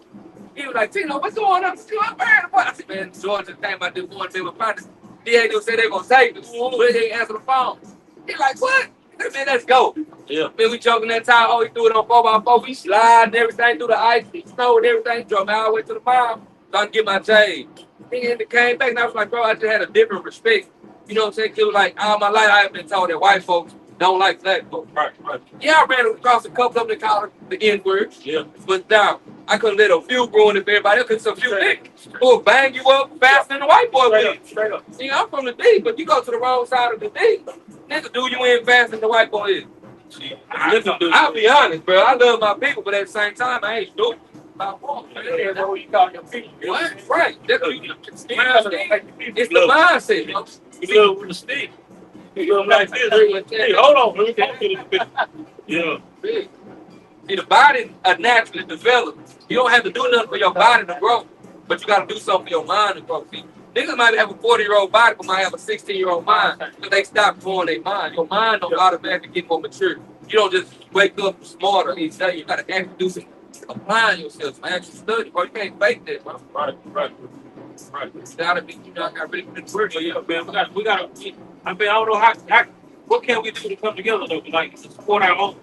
He was like, Tino, what's going on? I'm married. I said, man, Georgia came out this morning, they were finding. He ain't gonna say they're gonna take it, but they ain't answer the phone. He like, what? I said, man, let's go. Yeah. Man, we choking that Tahoe, he threw it on 4x4. We sliding everything through the ice, snow and everything. Drove me all the way to the mall so I can get my change. He came back and I was like, bro, I just had a different respect. You know what I'm saying? It was like all my life I have been told that white folks don't like black folks. Right, right. Yeah, I ran across a couple of them that called it the N-word. Yeah. But now, I couldn't let a few ruin it for everybody else because a few niggas who will bang you up faster than the white boy will. Straight up. See, I'm from the D, but you go to the wrong side of the D, nigga do you in faster than the white boy is. See, I'll be honest, bro. I love my people, but at the same time, I ain't stupid. That's what you call your people. What? Right. That's what it's the mindset, bro. You live with the stick. You live like this. Hey, hold on. Let me talk to this bitch. Yeah. See, the body are naturally developed. You don't have to do nothing for your body to grow, but you got to do something for your mind to grow. See, niggas might have a 40-year-old body, but might have a 16-year-old mind, but they stop growing their mind. Your mind don't automatically get more mature. You don't just wake up smarter each day. You got to actually do some applying yourself, some actual study, bro. You can't fake that, bro. Right. It's gotta be, you know, I got really good work. Yeah, man. We gotta. I mean, I don't know how. What can we do to come together though? Like support our own.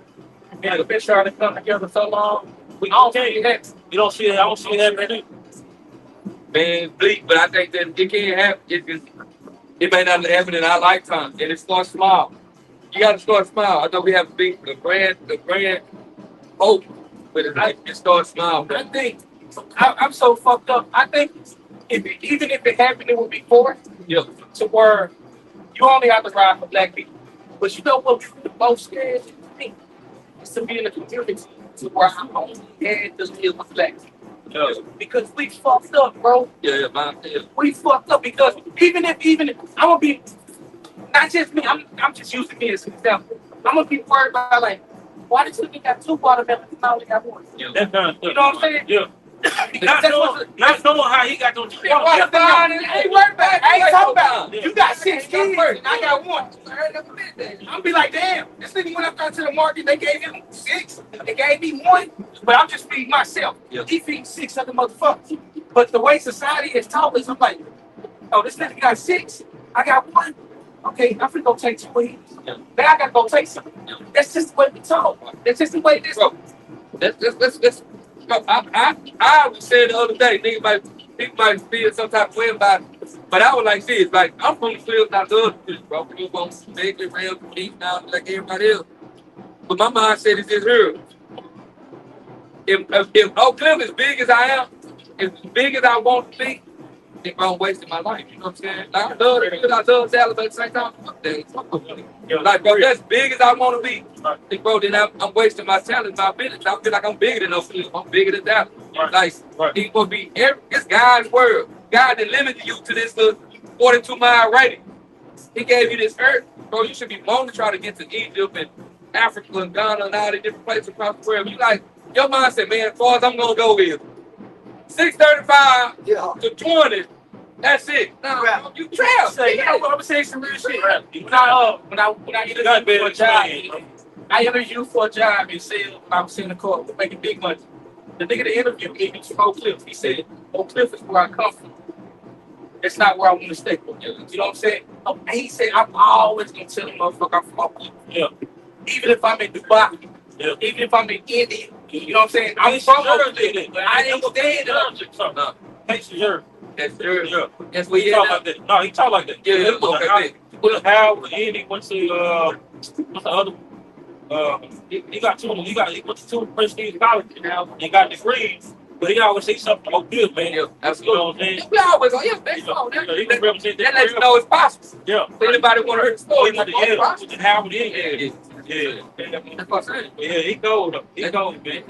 Yeah, we've been trying to come together so long. We don't see that. You don't see that. I don't see that, man. Man, bleak, but I think that it can't happen. It may not happen in our lifetime, and it starts small. You gotta start small. I know we have the brand hope, but it starts small. I think I'm so fucked up. I think even if it happened, it would be forced to where you only have to ride for black people. But you know what the most scared of me is to be in a community to where I'm only had to live with black people. Yeah. Because we fucked up, bro. Yeah, man. Yeah. We fucked up because even if I'm gonna be not just me, I'm just using me as an example. I'm gonna be worried about like why this nigga got 2 watermelons and I only got 1. That kind of stuff. You know what I'm saying? Yeah. Not knowing how he got those. I ain't worried about it. I ain't talking about it. You got 6 kids and I got 1. I'll be like, damn, this nigga went up there to the market, they gave him 6, they gave me 1, but I'm just feeding myself. Yeah. He feeds 6 other motherfuckers. But the way society is taught is, I'm like, oh, this nigga got 6, I got 1. Okay, I'm finna go take 2 of these. Yeah. Now I gotta go take some. That's just the way we talk. That's just the way this. Bro, let's I was saying the other day, people might feel some type of way about it. But I was like this, like I'm from the field, not the other field, bro. We gonna make it real compete now like everybody else. But my mindset is this here. If Oak Cliff is big as I am, as big as I want to be, then I'm wasting my life. You know what I'm saying? Like, I love it, I love Dallas, but at the same time, fuck that. Fuck the money. Like, bro, that's big as I want to be. Like, bro, then I'm wasting my talent, my ability. I feel like I'm bigger than Oak Cliff. I'm bigger than that. Like, it's gonna be it's God's word. God that limited you to this 42-mile radius. He gave you this earth, bro. You should be wanting to try to get to Egypt and Africa and Ghana and all the different places across the world. You like your mindset, man. As far as I'm gonna go is 635 to 20. That's it. No, you trapped. So, you know what, I'm gonna say some real shit. When I interviewed for a job, I interviewed for a job and said I was in the court making big money. The nigga that interviewed me, he was from Oak Cliff. He said, Oak Cliff is where I come from. That's not where I want to stay. You know what I'm saying? And he said, I'm always gonna tell him, motherfucker, I'm from Oak Cliff. Yeah. Even if I'm in Dubai, Yeah. even if I'm in India, you know what I'm saying? I'm from Oak Cliff. But I ain't staying up. No. Takes your That's true. yeah. That's what He he talk is. like that. No, he talk like that. Yeah, He put Howard in. He went to what's the other? He got two. He went to two prestigious colleges now and got degrees. But he always say something about good, man. Yeah, You know absolutely. what I'm saying? We always go, yeah, man, come on, Yeah, he that, can represent that lets you know it's possible. Yeah. If anybody want to hear the story, He went to it's possible. with the Howard in. Yeah, Yeah. that's what I'm saying. Yeah, he gold though. He gold, man.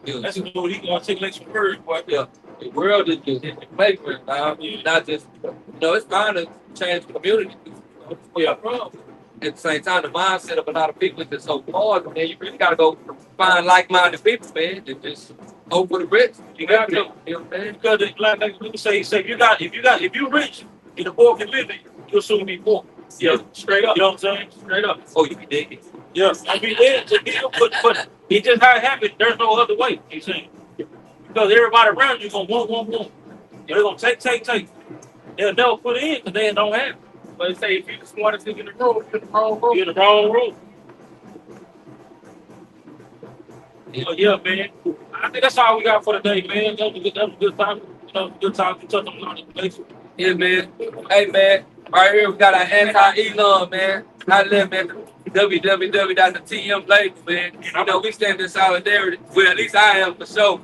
Yeah, That's what he gonna articulate some words, boy. yeah. The world is just in the playground now. Not just, it's fine to change the community. Yeah. At the same time, the mindset of a lot of people is just so hard, man. You really gotta go find like-minded people, man. And just hope for the best. You got to. You know what I'm saying? Because like people say if you rich in the poor community, you'll soon be poor. Yeah, straight up. You know what I'm saying? Straight up. Oh, you be digging. Yeah. I mean, to deal, but it's just how it happened. There's no other way. You see, because everybody around you gonna want. They're gonna take. They'll never put it in because they don't have it. But they say if you the smartest nigga in the room, you're in the wrong room. You're in the wrong room. Oh, yeah, man. I think that's all we got for today, man. That was a good time. Good time to touch on a lot of places. Yeah, man. Hey, man. Right here, we got our anti-Elon, man. I live, man. www.tm label, man. You know, we stand in solidarity. Well, at least I am for sure.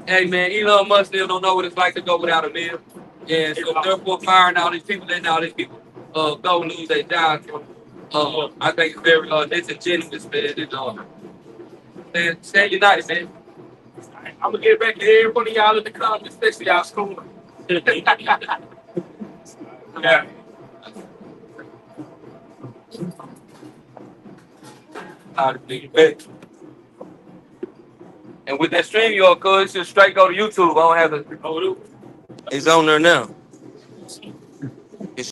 Hey, man, Elon Musk still don't know what it's like to go without a meal. Yeah, so therefore, firing all these people, letting all these people go lose their jobs. I think it's very disingenuous, man. And, stay united, man. I'm gonna get back to every one of y'all in the comments, especially y'all school. Yeah. And with that stream, you all could just straight go to YouTube. I don't have to. Oh, It's on there now.